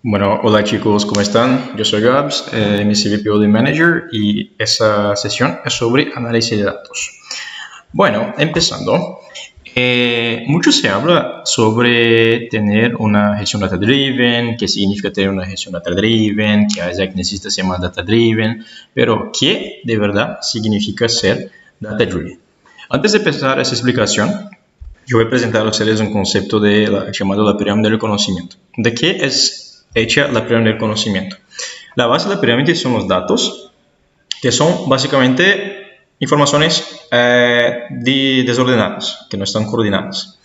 Bueno, hola chicos, ¿cómo están? Yo soy Gabs, mi CVP de Manager y esta sesión es sobre análisis de datos. Bueno, empezando, mucho se habla sobre tener una gestión data-driven, qué significa tener una gestión data-driven, que Isaac necesita ser más data-driven, pero ¿qué de verdad significa ser data-driven? Antes de empezar esa explicación, yo voy a presentar a ustedes un concepto llamado la pirámide del conocimiento. ¿De qué es hecha la pirámide del conocimiento? La base de la pirámide son los datos, que son básicamente informaciones desordenadas, que no están coordinadas.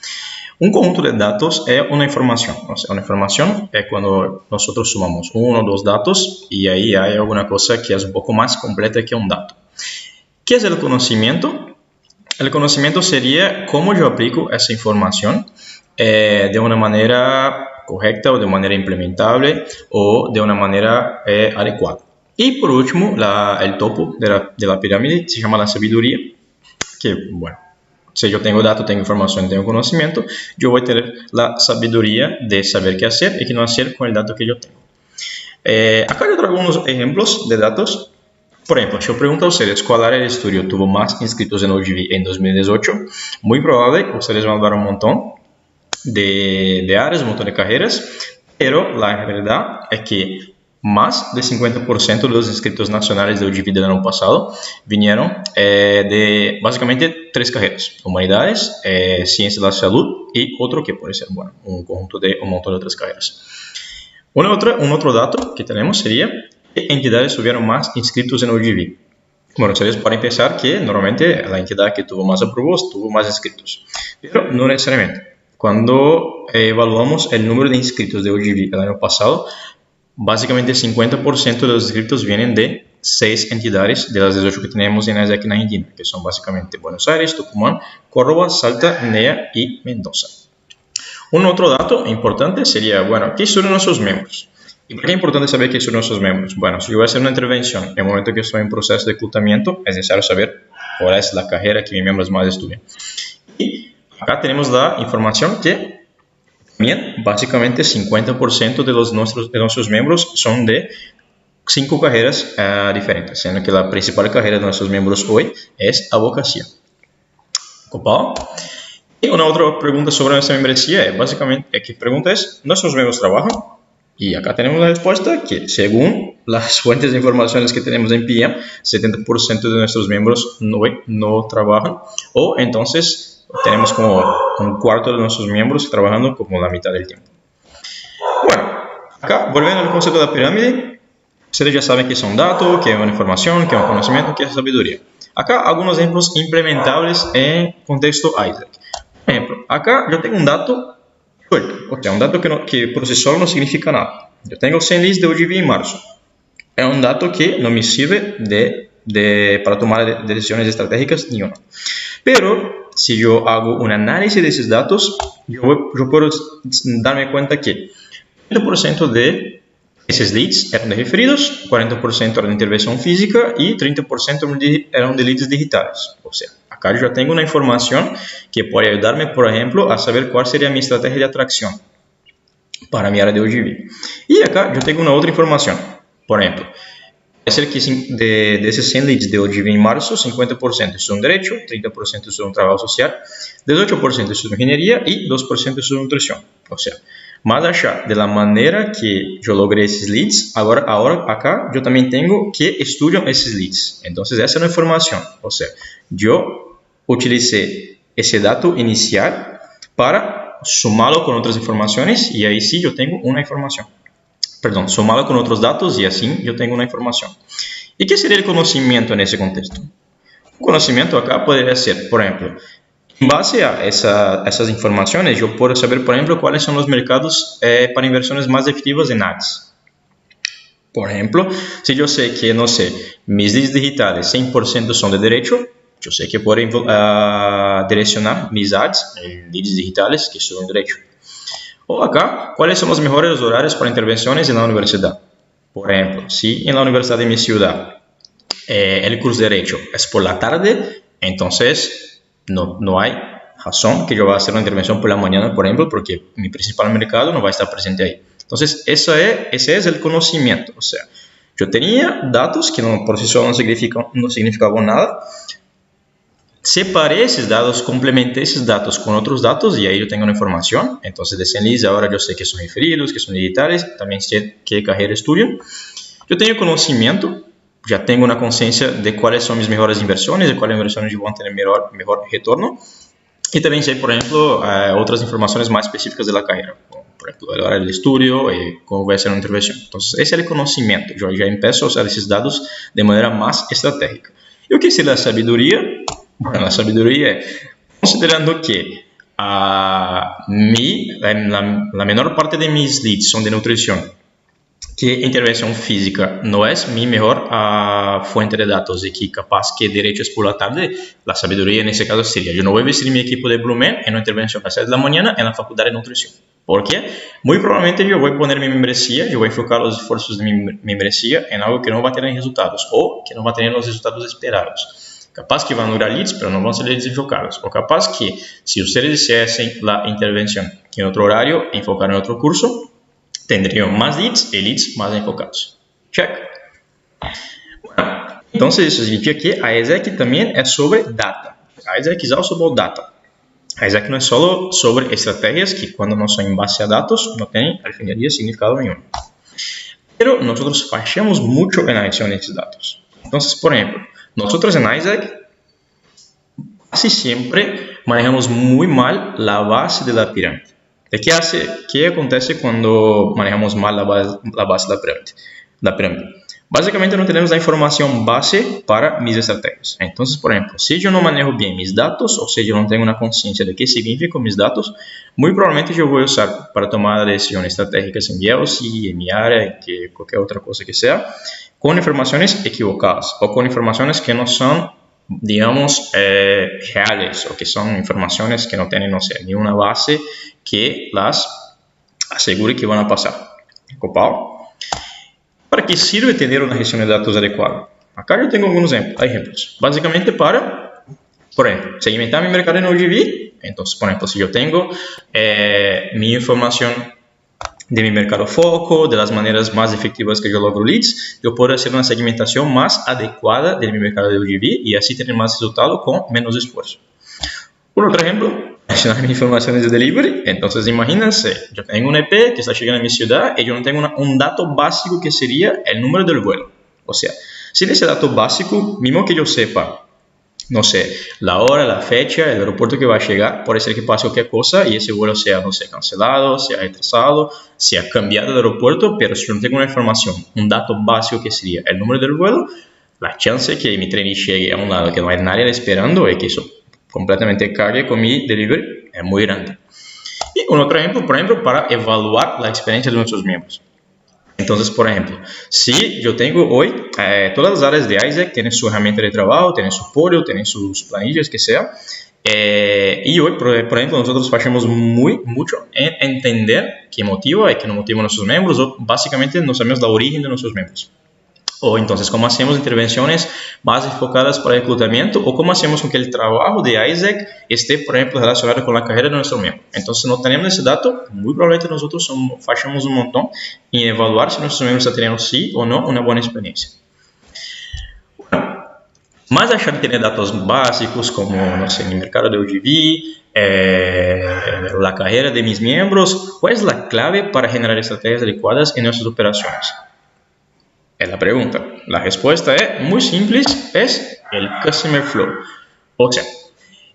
Un conjunto de datos es una información. O sea, una información es cuando nosotros sumamos uno o dos datos y ahí hay alguna cosa que es un poco más completa que un dato. ¿Qué es el conocimiento? El conocimiento sería cómo yo aplico esa información de una manera correcta o de manera implementable o de una manera adecuada. Y por último, el topo de la pirámide se llama la sabiduría, que bueno, si yo tengo datos, tengo información, tengo conocimiento, yo voy a tener la sabiduría de saber qué hacer y qué no hacer con el dato que yo tengo. Acá yo traigo algunos ejemplos de datos. Por ejemplo, si yo pregunto a ustedes cuál área de estudio tuvo más inscritos en OGV en 2018, muy probable ustedes van a dar un montón de áreas, un montón de carreras, pero la verdad es que más del 50% de los inscritos nacionales de OGV del año pasado vinieron de básicamente tres carreras: humanidades, ciencias de la salud y otro que puede ser, bueno, un conjunto de un montón de otras carreras. Un otro dato que tenemos sería qué entidades tuvieron más inscritos en OGV. Bueno, ustedes pueden pensar que normalmente la entidad que tuvo más aprobos tuvo más inscritos, pero no necesariamente. Cuando evaluamos el número de inscritos de OGV el año pasado, básicamente el 50% de los inscritos vienen de 6 entidades de las 18 que tenemos en Isaac en Argentina, que son básicamente Buenos Aires, Tucumán, Córdoba, Salta, NEA y Mendoza. Un otro dato importante sería, bueno, ¿qué estudian nuestros miembros? ¿Y por qué es importante saber qué estudian nuestros miembros? Bueno, si yo voy a hacer una intervención en el momento que estoy en proceso de reclutamiento, es necesario saber cuál es la carrera que mis miembros más estudian. Y acá tenemos la información que también básicamente 50% de nuestros miembros son de 5 carreras diferentes, siendo que la principal carrera de nuestros miembros hoy es abogacía. ¿Copado? Y una otra pregunta sobre nuestra membresía, básicamente, ¿qué pregunta es? ¿Nuestros miembros trabajan? Y acá tenemos la respuesta que según las fuentes de informaciones que tenemos en PM, 70% de nuestros miembros no trabajan, o entonces tenemos como un cuarto de nuestros miembros trabajando como la mitad del tiempo. Bueno, acá volviendo al concepto de la pirámide, ustedes ya saben que son datos, que es una información, que es un conocimiento, que es sabiduría. Acá algunos ejemplos implementables en contexto Isaac. Por ejemplo, acá yo tengo un dato suelto, o sea, un dato que por sí solo no significa nada. Yo tengo 100 leads de OGV en marzo. Es un dato que no me sirve para tomar decisiones estratégicas ni una. Pero si yo hago un análisis de esos datos, yo puedo darme cuenta que 30% de esos leads eran de referidos, 40% eran de intervención física y 30% eran de leads digitales. O sea, acá yo ya tengo una información que puede ayudarme, por ejemplo, a saber cuál sería mi estrategia de atracción para mi área de OGV. Y acá yo tengo una otra información. Por ejemplo, puede ser que de esos 100 leads de OGV en marzo, 50% son derecho, 30% son trabajo social, 18% son ingeniería y 2% son nutrición. O sea, más allá de la manera que yo logré esos leads, ahora acá yo también tengo que estudiar esos leads. Entonces esa es una información. O sea, yo utilicé ese dato inicial para sumarlo con otras informaciones y ahí sí yo tengo una información. Perdón, sumarlo con otros datos y así yo tengo una información. ¿Y qué sería el conocimiento en ese contexto? Un conocimiento acá podría ser, por ejemplo, en base a esas informaciones, yo puedo saber, por ejemplo, cuáles son los mercados para inversiones más efectivas en ads. Por ejemplo, si yo sé que, no sé, mis leads digitales 100% son de derecho, yo sé que puedo direccionar mis ads en leads digitales que son de derecho. O acá, ¿cuáles son los mejores horarios para intervenciones en la universidad? Por ejemplo, si en la universidad de mi ciudad el curso de derecho es por la tarde, entonces no hay razón que yo vaya a hacer una intervención por la mañana, por ejemplo, porque mi principal mercado no va a estar presente ahí. Entonces, ese es el conocimiento. O sea, yo tenía datos que por sí solos no significaban nada. Separé esos datos, complementé esos datos con otros datos y ahí yo tengo una información. Entonces, de Cenlis ahora yo sé que son referidos, que son editables, también sé qué carrera estudian. Yo tengo conocimiento, ya tengo una conciencia de cuáles son mis mejores inversiones, de cuáles inversiones yo voy a tener mejor retorno. Y también sé, por ejemplo, otras informaciones más específicas de la carrera, como, por ejemplo, la hora del estudio y cómo voy a hacer una intervención. Entonces, ese es el conocimiento. Yo ya empiezo a usar esos datos de manera más estratégica. ¿Y qué es la sabiduría? Bueno, la sabiduría es considerando que la menor parte de mis leads son de nutrición, que intervención física no es mi mejor fuente de datos y que capaz que derecho es por la tarde, la sabiduría en ese caso sería, yo no voy a vestir mi equipo de Blumen en una intervención a las 6 de la mañana en la facultad de nutrición. ¿Por qué? Muy probablemente yo voy a poner mi membresía, yo voy a enfocar los esfuerzos de mi membresía en algo que no va a tener resultados o que no va a tener los resultados esperados. Capaz que van a lograr leads, pero no van a ser leads enfocados. O capaz que si ustedes hiciesen la intervención en otro horario, enfocar en otro curso, tendrían más leads y leads más enfocados. Check. Bueno, entonces eso significa que a ISEC también es sobre data. A ISEC es also about data. A ISEC no es solo sobre estrategias que cuando no son en base a datos no tienen al final del día significado ninguno. Pero nosotros fallamos mucho en la gestión de estos datos. Entonces, por ejemplo, nosotros en ISEC casi siempre manejamos muy mal la base de la pirámide. ¿Qué acontece cuando manejamos mal la base de la pirámide? Básicamente no tenemos la información base para mis estrategias. Entonces, por ejemplo, si yo no manejo bien mis datos, o si yo no tengo una conciencia de qué significan mis datos, muy probablemente yo voy a usar para tomar decisiones estratégicas en mi y en mi área, en cualquier otra cosa que sea, con informaciones equivocadas o con informaciones que no son, digamos, reales o que son informaciones que no tienen, no sé, ni una base que las asegure que van a pasar. ¿Copado? ¿Para qué sirve tener una gestión de datos adecuada? Acá yo tengo algunos ejemplos. Básicamente para, por ejemplo, segmentar mi mercado en OGV. Entonces, por ejemplo, si yo tengo mi información de mi mercado foco, de las maneras más efectivas que yo logro leads, yo puedo hacer una segmentación más adecuada de mi mercado de OGV y así tener más resultado con menos esfuerzo. Un otro ejemplo, gestionar mis informaciones de delivery. Entonces, imagínense, yo tengo un EP que está llegando a mi ciudad y yo no tengo un dato básico que sería el número del vuelo. O sea, sin ese dato básico, mismo que yo sepa, no sé, la hora, la fecha, el aeropuerto que va a llegar, puede ser que pase cualquier cosa y ese vuelo sea, no sé, cancelado, sea retrasado, sea cambiado de aeropuerto, pero si yo no tengo una información, un dato básico que sería el número del vuelo, la chance que mi tren llegue a un lado que no hay nadie esperando y que eso completamente cague con mi delivery es muy grande. Y un otro ejemplo, por ejemplo, para evaluar la experiencia de nuestros miembros. Entonces, por ejemplo, si yo tengo hoy, todas las áreas de ISEC tienen su herramienta de trabajo, tienen su polio, tienen sus planillas, que sea. Y hoy, por ejemplo, nosotros fallamos mucho en entender qué motiva y qué no motiva a nuestros miembros, o básicamente no sabemos la origen de nuestros miembros. O entonces, ¿cómo hacemos intervenciones más enfocadas para el reclutamiento? O ¿cómo hacemos con que el trabajo de ISEC esté, por ejemplo, relacionado con la carrera de nuestro miembro? Entonces, no tenemos ese dato, muy probablemente nosotros fallamos un montón en evaluar si nuestros miembros están teniendo sí o no una buena experiencia. Bueno, más allá de tener datos básicos como, no sé, el mercado de OGV, la carrera de mis miembros, ¿cuál es la clave para generar estrategias adecuadas en nuestras operaciones? Es la pregunta. La respuesta es muy simple, es el Customer Flow. O sea,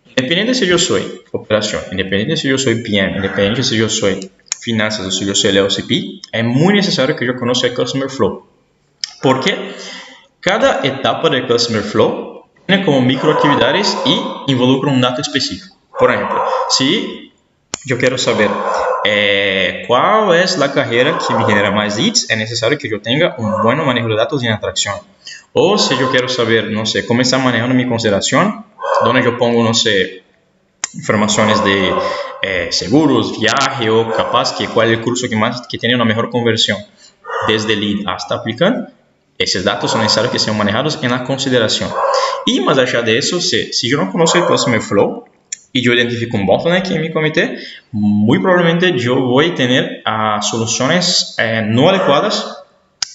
independiente si yo soy operación, independiente si yo soy PM, independiente si yo soy finanzas o si yo soy LOCP, es muy necesario que yo conozca el Customer Flow. Porque cada etapa del Customer Flow tiene como microactividades y involucra un dato específico. Por ejemplo, si yo quiero saber cuál es la carrera que me genera más leads, es necesario que yo tenga un buen manejo de datos en atracción. O si yo quiero saber, no sé, cómo está manejando mi consideración, donde yo pongo, no sé, informaciones de seguros, viaje o capaz que cuál es el curso que tiene una mejor conversión desde lead hasta aplicante, esos datos son necesarios que sean manejados en la consideración. Y más allá de eso, si yo no conozco el Customer Flow, y yo identifico un bottleneck en mi comité, muy probablemente yo voy a tener soluciones no adecuadas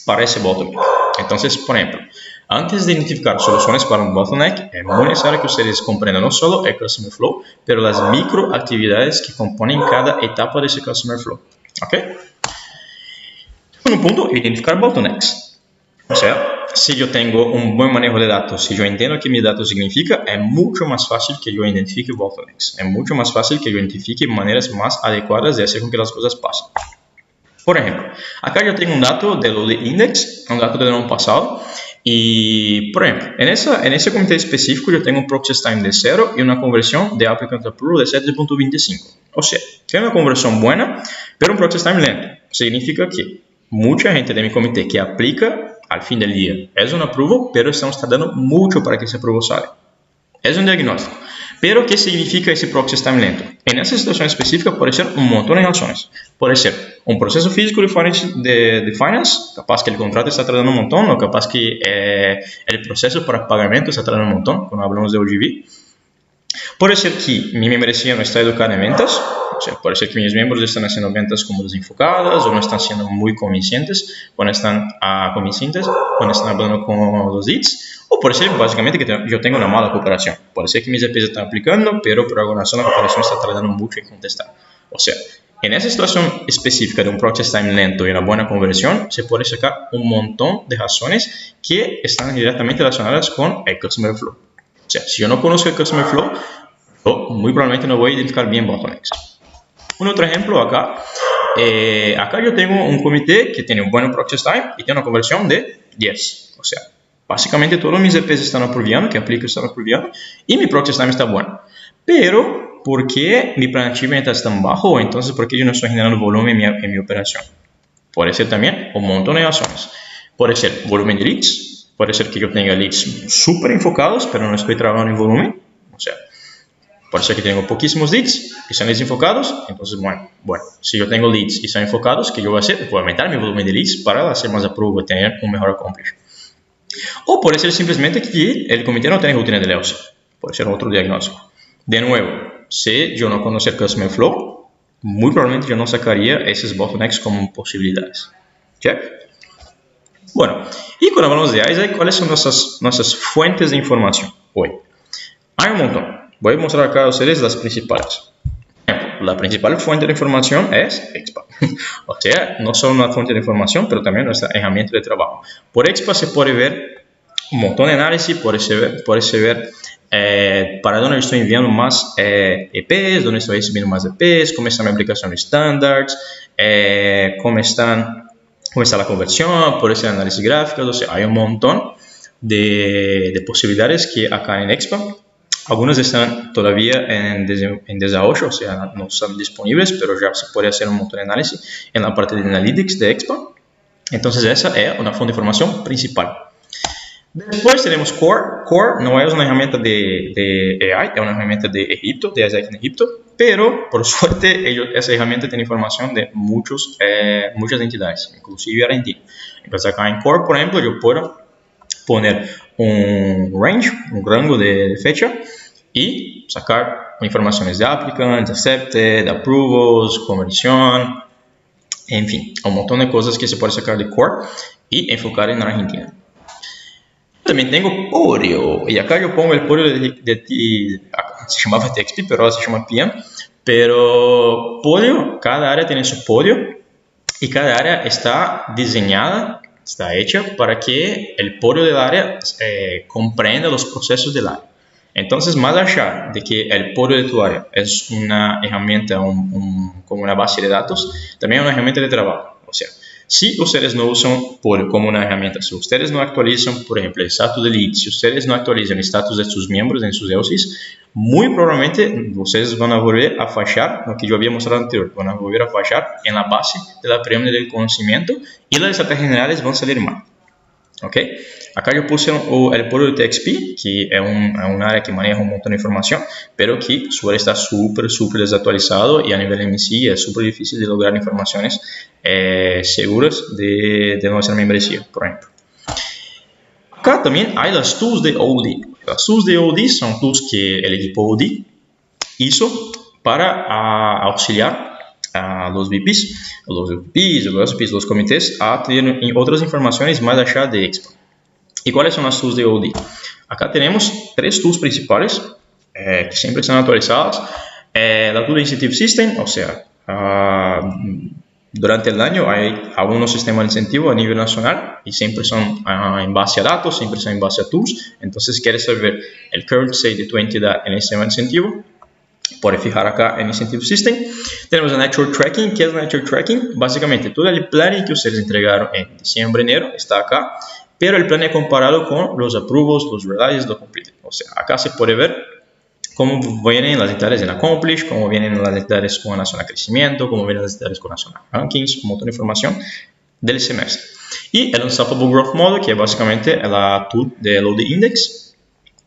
para ese bottleneck. Entonces, por ejemplo, antes de identificar soluciones para un bottleneck, es muy necesario que ustedes comprendan no solo el Customer Flow, pero las microactividades que componen cada etapa de ese Customer Flow. ¿Ok? Segundo punto, identificar bottlenecks. O sea, si yo tengo un buen manejo de datos, si yo entiendo qué mis datos significa, es mucho más fácil que yo identifique bottlenecks. Es mucho más fácil que yo identifique maneras más adecuadas de hacer con que las cosas pasen. Por ejemplo, acá yo tengo un dato de load index, un dato del año pasado, y por ejemplo, en ese comité específico yo tengo un process time de 0 y una conversión de applicant approval de 7.25. O sea, tiene una conversión buena, pero un process time lento. Significa que mucha gente de mi comité que aplica al fin del día es un approval, pero estamos tardando mucho para que ese approval salga. Es un diagnóstico. Pero, ¿qué significa ese process time lento? En esa situación específica puede ser un montón de razones. Puede ser un proceso físico de finance, capaz que el contrato está tardando un montón, o capaz que el proceso para pagamento está tardando un montón, cuando hablamos de OGV. Puede ser que mi membresía no está educada en ventas, o sea, puede ser que mis miembros están haciendo ventas como desenfocadas o no están siendo muy convincentes cuando están hablando con los leads, o puede ser básicamente que yo tengo una mala cooperación. Puede ser que mis EPs están aplicando, pero por alguna razón la cooperación está tardando mucho en contestar. O sea, en esa situación específica de un process time lento y una buena conversión, se puede sacar un montón de razones que están directamente relacionadas con el Customer Flow. O sea, si yo no conozco el Customer Flow, yo muy probablemente no voy a identificar bien bottlenecks. Un otro ejemplo acá. Acá yo tengo un comité que tiene un buen process time y tiene una conversión de 10. O sea, básicamente todos mis EPs están aprobando, que aplico están aprobando, y mi process time está bueno. Pero, ¿por qué mi plan achievement es tan bajo? Entonces, ¿por qué yo no estoy generando volumen en mi operación? Puede ser también un montón de razones. Puede ser volumen de leads. Puede ser que yo tenga leads súper enfocados, pero no estoy trabajando en volumen. O sea, puede ser que tengo poquísimos leads que están desenfocados. Entonces, bueno, si yo tengo leads y están enfocados, ¿qué yo voy a hacer? Voy a aumentar mi volumen de leads para hacer más approval, tener un mejor accomplish. O puede ser simplemente que el comité no tiene rutina de negocio. Puede ser otro diagnóstico. De nuevo, si yo no conozco el Customer Flow, muy probablemente yo no sacaría esos bottlenecks como posibilidades. ¿Check? Bueno, y cuando hablamos de ISAC, ¿cuáles son nuestras fuentes de información hoy? Hay un montón. Voy a mostrar acá a ustedes las principales. La principal fuente de información es Expa. O sea, no solo una fuente de información, pero también nuestra herramienta de trabajo. Por Expa se puede ver un montón de análisis, puede ver para dónde estoy enviando más EPs, dónde estoy recibiendo más EPs, cómo está mi aplicación de standards, cómo está la conversión, puede ser análisis gráficos. O sea, hay un montón de posibilidades que acá en Expa. Algunas están todavía en desarrollo, o sea, no están disponibles, pero ya se puede hacer un montón de análisis en la parte de Analytics de Expa. Entonces, esa es una fuente de información principal. Después tenemos Core. Core no es una herramienta de AI, es una herramienta de Egipto, de ISAC en Egipto, pero por suerte esa herramienta tiene información de muchas entidades, inclusive Argentina. Entonces, acá en Core, por ejemplo, yo puedo poner un rango de fecha y sacar informaciones de applicants, accepted, approvals, conversión, en fin, un montón de cosas que se puede sacar de Core y enfocar en Argentina. También tengo Podio, y acá yo pongo el Podio se llamaba TXP, pero ahora se llama PM, pero Podio, cada área tiene su Podio y cada área está diseñada, está hecha para que el Podio del área comprenda los procesos del área. Entonces, más allá de que el Podio de tu área es una herramienta como una base de datos, también es una herramienta de trabajo. O sea, si ustedes no usan Podio como una herramienta, si ustedes no actualizan, por ejemplo, el estatus de leads, si ustedes no actualizan el estatus de sus miembros en sus EOCs, muy probablemente ustedes van a volver a fallar, lo que yo había mostrado anterior, van a volver a fallar en la base de la pirámide del conocimiento y las estrategias generales van a salir mal. ¿Ok? Acá yo puse el Podio de TXP, que es un área que maneja un montón de información, pero que suele estar súper desactualizado y a nivel MCI es súper difícil de lograr informaciones seguras de nuestra membresía, por ejemplo. Acá también hay las tools de OD. Las tools de OD son tools que el equipo OD hizo para auxiliar a los VPs, los comités a tener otras informaciones más allá de Expo. ¿Y cuáles son las tools de OD? Acá tenemos 3 tools principales que siempre están actualizadas. La tool de Incentive System, o sea, durante el año hay algunos sistemas de incentivo a nivel nacional y siempre son en base a datos, siempre son en base a tools. Entonces, quieres saber el current state de tu entidad en el sistema de incentivo, puedes fijar acá en Incentive System. Tenemos el Network Tracking. ¿Qué es el Network Tracking? Básicamente, todo el plan que ustedes entregaron en diciembre, enero está acá, pero el plan es comparado con los approvals, los realities, los completed. O sea, acá se puede ver cómo vienen las entidades en Accomplish, cómo vienen las entidades con Nacional Crecimiento, cómo vienen las entidades con Nacional Rankings, un montón de información del semestre. Y el Unstoppable Growth Model, que es básicamente la tool de OD Index,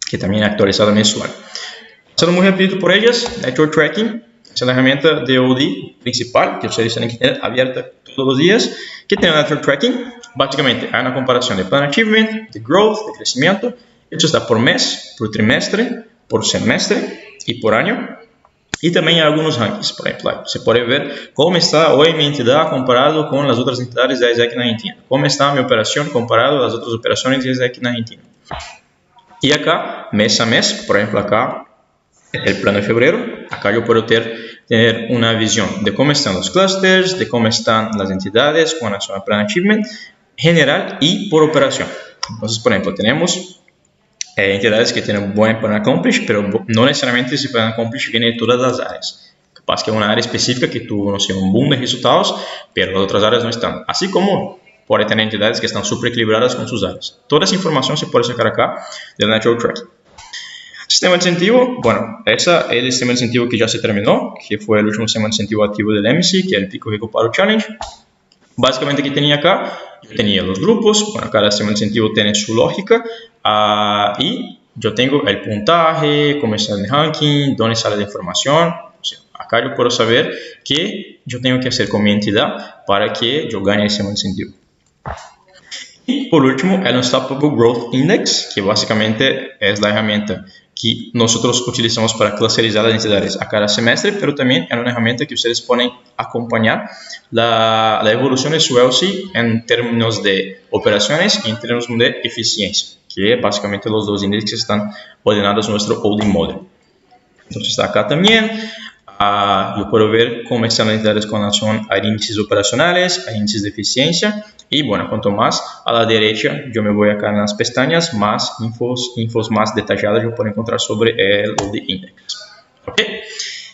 que también es actualizada mensual. Pasando muy rápido por ellas, Network Tracking es la herramienta de OD principal que ustedes tienen que tener abierta todos los días. ¿Qué tiene Network Tracking? Básicamente hay una comparación de Plan Achievement, de Growth, de crecimiento. Esto está por mes, por trimestre, por semestre y por año. Y también hay algunos rankings, por ejemplo. Se puede ver cómo está hoy mi entidad comparado con las otras entidades de ISAC en Argentina. Cómo está mi operación comparado a las otras operaciones de ISAC en Argentina. Y acá, mes a mes, por ejemplo, acá el plan de febrero, acá yo puedo tener una visión de cómo están los clusters, de cómo están las entidades con relación al Plan Achievement general y por operación. Entonces, por ejemplo, tenemos entidades que tienen buen Plan Accomplish, pero no necesariamente ese Plan Accomplish viene de todas las áreas. Capaz que hay una área específica que tuvo, no sé, un boom de resultados, pero las otras áreas no están. Así como puede tener entidades que están súper equilibradas con sus áreas. Toda esa información se puede sacar acá del Network Tracking. Sistema de incentivo, bueno, ese es el sistema de incentivo que ya se terminó, que fue el último sistema de incentivo activo del MSI, que es el Pico Rico Paro Challenge. Básicamente, ¿qué tenía acá? Yo tenía los grupos, bueno, cada sistema de incentivo tiene su lógica, y yo tengo el puntaje, cómo está el ranking, dónde sale la información. O sea, acá yo puedo saber qué yo tengo que hacer con mi entidad para que yo gane el sistema de incentivo. Y por último, el Unstoppable Growth Index, que básicamente es la herramienta que nosotros utilizamos para clusterizar las entidades a cada semestre, pero también es una herramienta que ustedes pueden acompañar la evolución de su LC en términos de operaciones y en términos de eficiencia, que básicamente los dos índices están ordenados en nuestro OD Model. Entonces está acá también. Yo puedo ver cómo están las entidades con relación a índices operacionales, a índices de eficiencia. Y bueno, cuanto más a la derecha, yo me voy acá en las pestañas, más infos más detalladas yo puedo encontrar sobre el OD Index. ¿Ok?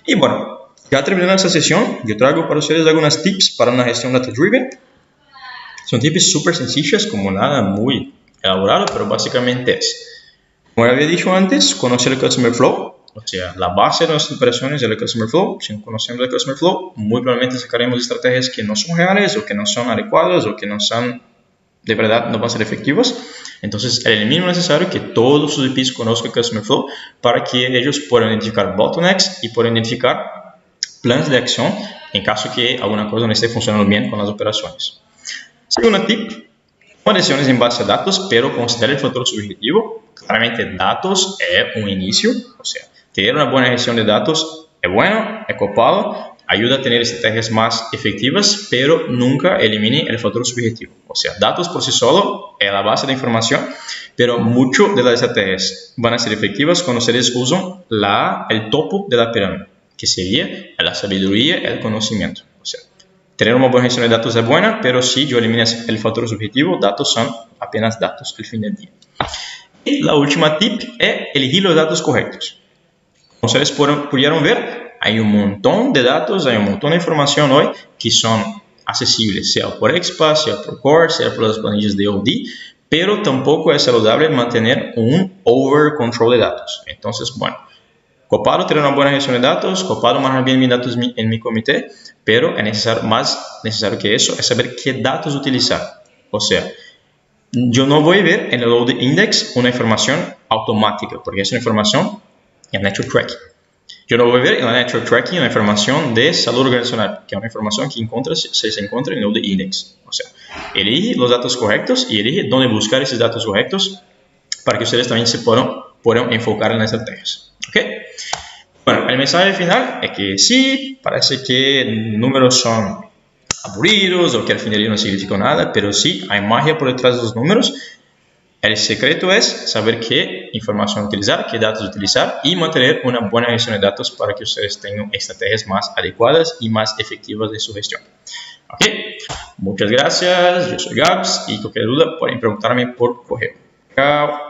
Y bueno, ya terminando esta sesión, yo traigo para ustedes algunas tips para una gestión data-driven. Son tips súper sencillas, como nada muy elaborado, pero básicamente es, como había dicho antes, conocer el Customer Flow. O sea, la base de nuestras operaciones es el Customer Flow. Si no conocemos el Customer Flow, muy probablemente sacaremos estrategias que no son reales o que no son adecuadas o que no son, de verdad, no van a ser efectivas. Entonces, es el mínimo necesario que todos sus VPs conozcan el Customer Flow para que ellos puedan identificar bottlenecks y puedan identificar planes de acción en caso que alguna cosa no esté funcionando bien con las operaciones. Segundo tip, no decisiones en base a datos, pero considere el factor subjetivo. Claramente, datos es un inicio, o sea, tener una buena gestión de datos es bueno, es copado, ayuda a tener estrategias más efectivas, pero nunca elimine el factor subjetivo. O sea, datos por sí solo es la base de información, pero muchas de las estrategias van a ser efectivas cuando ustedes usan el topo de la pirámide, que sería la sabiduría y el conocimiento. O sea, tener una buena gestión de datos es buena, pero si yo elimino el factor subjetivo, datos son apenas datos al fin del día. Y la última tip es elegir los datos correctos. Como ustedes pudieron ver, hay un montón de datos, hay un montón de información hoy que son accesibles, sea por Expa, sea por Core, sea por las planillas de OD, pero tampoco es saludable mantener un over control de datos. Entonces, bueno, copado tener una buena gestión de datos, copado manejar bien mis datos en mi comité, pero es más necesario que eso, es saber qué datos utilizar. O sea, yo no voy a ver en el OD Index una información automática, porque es una información en Network Tracking. Yo no voy a ver en la Network Tracking una información de salud organizacional, que es una información que se encuentra en el OD Index. O sea, elige los datos correctos y elige dónde buscar esos datos correctos para que ustedes también se puedan enfocar en las estrategias. ¿Ok? Bueno, el mensaje final es que sí, parece que números son aburridos o que al final no significan nada, pero sí, hay magia por detrás de los números. El secreto es saber qué información utilizar, qué datos utilizar y mantener una buena gestión de datos para que ustedes tengan estrategias más adecuadas y más efectivas de su gestión. Ok, muchas gracias, yo soy Gabs y cualquier duda pueden preguntarme por correo. Chao.